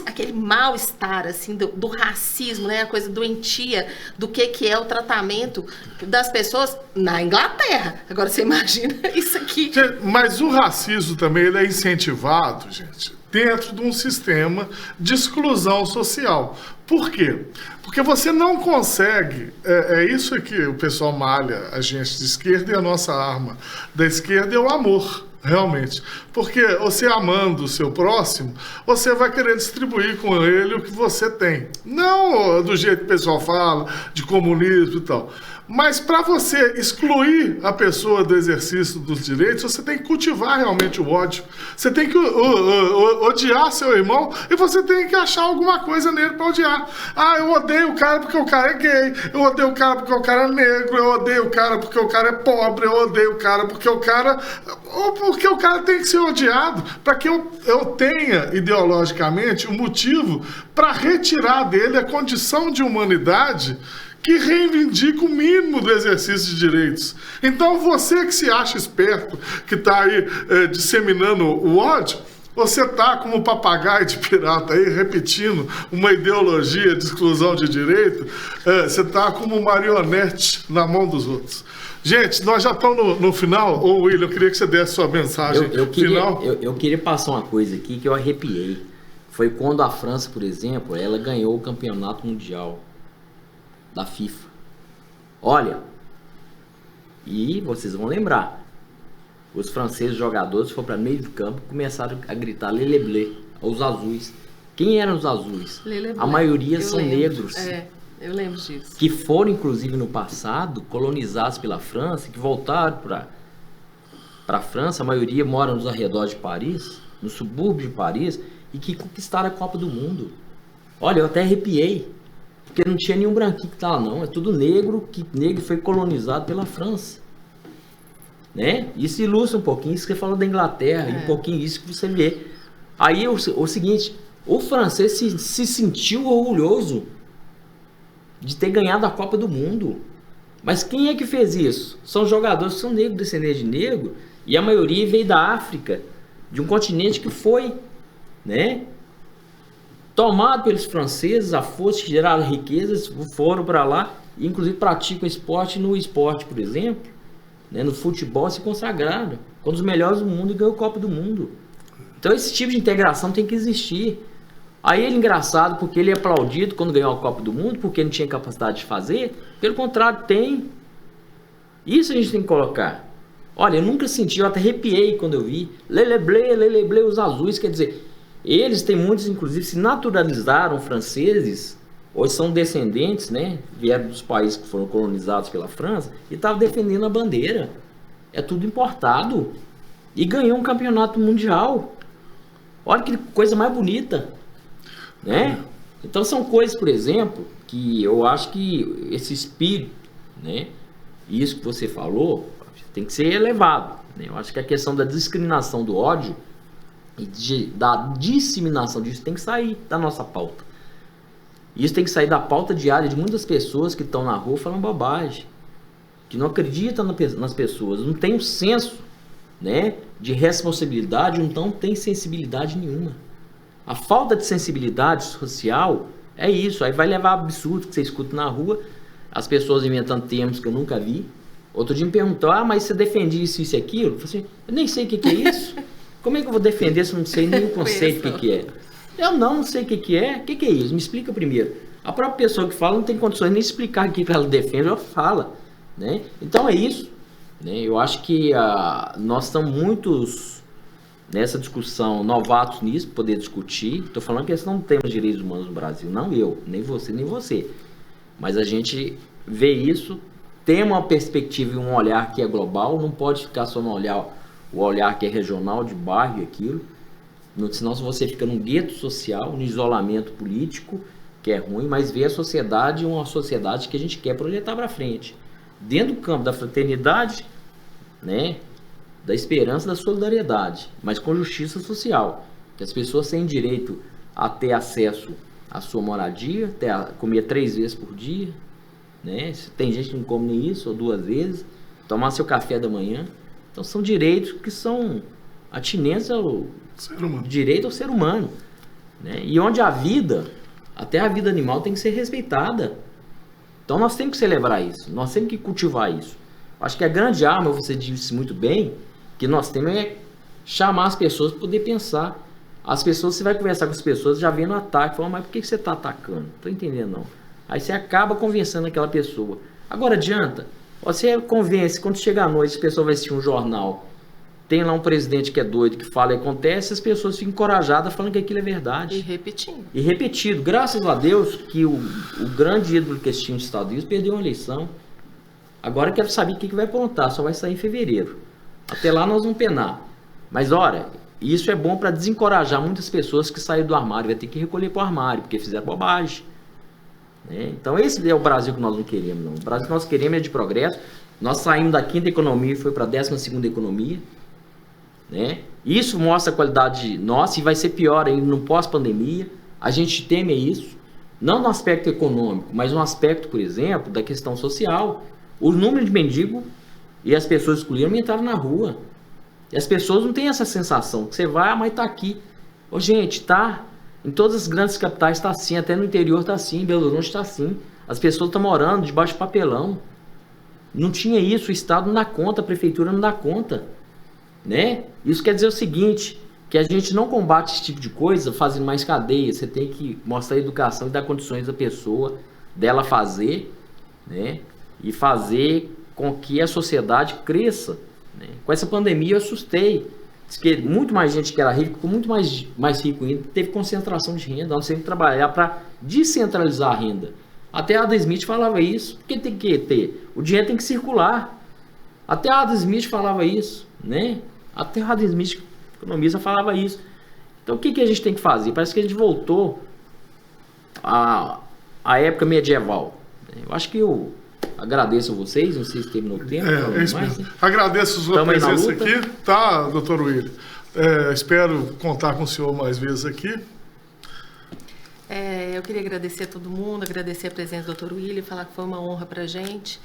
aquele mal-estar, assim, do racismo, né? A coisa doentia, do que é o tratamento das pessoas na Inglaterra. Agora, você imagina isso aqui. Mas o racismo também, ele é incentivado, gente, dentro de um sistema de exclusão social. Por quê? Porque você não consegue, é isso que o pessoal malha a gente de esquerda, e a nossa arma da esquerda é o amor, realmente. Porque você amando o seu próximo, você vai querer distribuir com ele o que você tem. Não do jeito que o pessoal fala, de comunismo e tal. Mas para você excluir a pessoa do exercício dos direitos, você tem que cultivar realmente o ódio. Você tem que odiar seu irmão e você tem que achar alguma coisa nele para odiar. Ah, eu odeio o cara porque o cara é gay, eu odeio o cara porque o cara é negro, eu odeio o cara porque o cara é pobre, eu odeio o cara porque o cara... Ou porque o cara tem que ser odiado, para que eu tenha ideologicamente um motivo para retirar dele a condição de humanidade que reivindica o mínimo do exercício de direitos. Então, você que se acha esperto, que está aí disseminando o ódio, você está como papagaio de pirata aí, repetindo uma ideologia de exclusão de direito, você está como marionete na mão dos outros. Gente, nós já estamos no final. Ô, William, eu queria que você desse sua mensagem final. Eu queria passar uma coisa aqui que eu arrepiei. Foi quando a França, por exemplo, ela ganhou o campeonato mundial da FIFA. Olha, e vocês vão lembrar, os franceses jogadores foram para meio de campo e começaram a gritar "Lele bleu", os azuis. Quem eram os azuis? A maioria são negros. Eu lembro disso. Que foram, inclusive, no passado, colonizados pela França, que voltaram para a França, a maioria mora nos arredores de Paris, no subúrbio de Paris, e que conquistaram a Copa do Mundo. Olha, eu até arrepiei. Porque não tinha nenhum branquinho que tá lá, não. É tudo negro, que negro foi colonizado pela França. Né? Isso ilustra um pouquinho isso que você falou da Inglaterra, e um pouquinho isso que você vê. Aí o seguinte, o francês se sentiu orgulhoso de ter ganhado a Copa do Mundo. Mas quem é que fez isso? São jogadores que são negros, descendentes de negro, e a maioria veio da África, de um continente que foi, né, tomado pelos franceses, a força que geraram riquezas, foram para lá, e inclusive praticam esporte no esporte, por exemplo, né, no futebol, se consagraram, com os melhores do mundo e ganhou a Copa do Mundo. Então esse tipo de integração tem que existir. Aí ele engraçado, porque ele é aplaudido quando ganhou a Copa do Mundo, porque não tinha capacidade de fazer, pelo contrário, tem. Isso a gente tem que colocar. Olha, eu nunca senti, eu até arrepiei quando eu vi, "Lele bleu", os azuis, quer dizer, eles têm muitos, inclusive, se naturalizaram franceses, hoje são descendentes, né? Vieram dos países que foram colonizados pela França e estavam defendendo a bandeira. É tudo importado. E ganhou um campeonato mundial. Olha que coisa mais bonita, né? Então são coisas, por exemplo, que eu acho que esse espírito, né? Isso que você falou, tem que ser elevado, né? Eu acho que a questão da discriminação, do ódio e da disseminação disso tem que sair da nossa pauta. Isso tem que sair da pauta diária de muitas pessoas que estão na rua falando bobagem, que não acreditam nas pessoas, não tem um senso né, de responsabilidade, então tem sensibilidade nenhuma. A falta de sensibilidade social é isso, aí vai levar a absurdo que você escuta na rua, as pessoas inventando termos que eu nunca vi. Outro dia me perguntou, mas você defende isso e aquilo? Eu falei assim, eu nem sei o que é isso. Como é que eu vou defender se eu não sei nem o conceito do que é? Eu não sei o que é. O que é isso? Me explica primeiro. A própria pessoa que fala não tem condições nem de explicar o que ela defende, ela fala. Né? Então é isso. Né? Eu acho que nós estamos muitos nessa discussão, novatos nisso, para poder discutir. Estou falando que não temos direitos humanos no Brasil. Não eu, nem você, nem você. Mas a gente vê isso, tem uma perspectiva e um olhar que é global, não pode ficar só no o olhar que é regional, de bairro e aquilo. Senão você fica num gueto social, no isolamento político, que é ruim, mas vê a sociedade, uma sociedade que a gente quer projetar para frente. Dentro do campo da fraternidade, né, da esperança, da solidariedade, mas com justiça social. Que as pessoas têm direito a ter acesso à sua moradia, comer 3 vezes por dia, né? Tem gente que não come nem isso, ou 2 vezes, tomar seu café da manhã. Então são direitos que são atinentes ao direito ao ser humano, né? E onde a vida, até a vida animal, tem que ser respeitada. Então nós temos que celebrar isso, nós temos que cultivar isso. Acho que a grande arma, você disse muito bem, que nós temos é chamar as pessoas para poder pensar. As pessoas, você vai conversar com as pessoas, já vendo o ataque, falando, mas por que você está atacando? Não estou entendendo não. Aí você acaba convencendo aquela pessoa. Agora adianta, você convence, quando chega à noite, a pessoa vai assistir um jornal, tem lá um presidente que é doido, que fala e acontece, as pessoas ficam encorajadas falando que aquilo é verdade. E repetindo. E repetido. Graças a Deus que o grande ídolo que tinha nos Estados Unidos perdeu uma eleição. Agora eu quero saber o que vai aprontar, só vai sair em fevereiro. Até lá nós vamos penar. Mas olha, isso é bom para desencorajar muitas pessoas que saíram do armário, vai ter que recolher para o armário, porque fizeram bobagem. Né? Então esse é o Brasil que nós não queremos, não. O Brasil que nós queremos é de progresso. Nós saímos da 5ª economia e foi para a 12ª economia. Né? Isso mostra a qualidade nossa e vai ser pior ainda no pós-pandemia. A gente teme isso, não no aspecto econômico, mas no aspecto, por exemplo, da questão social. O número de mendigos e as pessoas excluíram entraram na rua. E as pessoas não têm essa sensação que você vai, mas está aqui. Ô, gente, tá. Em todas as grandes capitais está assim, até no interior está assim, em Belo Horizonte está assim. As pessoas estão morando debaixo de papelão. Não tinha isso, o Estado não dá conta, a Prefeitura não dá conta. Né? Isso quer dizer o seguinte, que a gente não combate esse tipo de coisa fazendo mais cadeia. Você tem que mostrar a educação e dar condições da pessoa, dela fazer, né? E fazer com que a sociedade cresça. Né? Com essa pandemia eu assustei. Diz que muito mais gente que era rica, ficou muito mais rico ainda, teve concentração de renda. Nós temos que trabalhar para descentralizar a renda. Até Adam Smith falava isso. Porque tem que ter? O dinheiro tem que circular. Até Adam Smith falava isso. Né? Até Adam Smith, economista, falava isso. Então o que a gente tem que fazer? Parece que a gente voltou à época medieval. Eu acho que eu agradeço a vocês, não sei se terminou o tempo. É isso mesmo. Agradeço a sua presença aqui, tá, doutor William? Espero contar com o senhor mais vezes aqui. Eu queria agradecer a todo mundo, agradecer a presença do doutor William, falar que foi uma honra pra gente.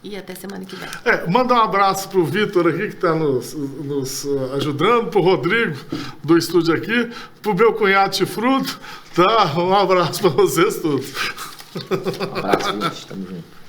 E até semana que vem. Manda um abraço pro Vitor aqui, que está nos ajudando, pro Rodrigo do estúdio aqui, pro meu cunhado Chifrudo, tá? Um abraço para vocês todos. Um abraço, gente. Tamo junto.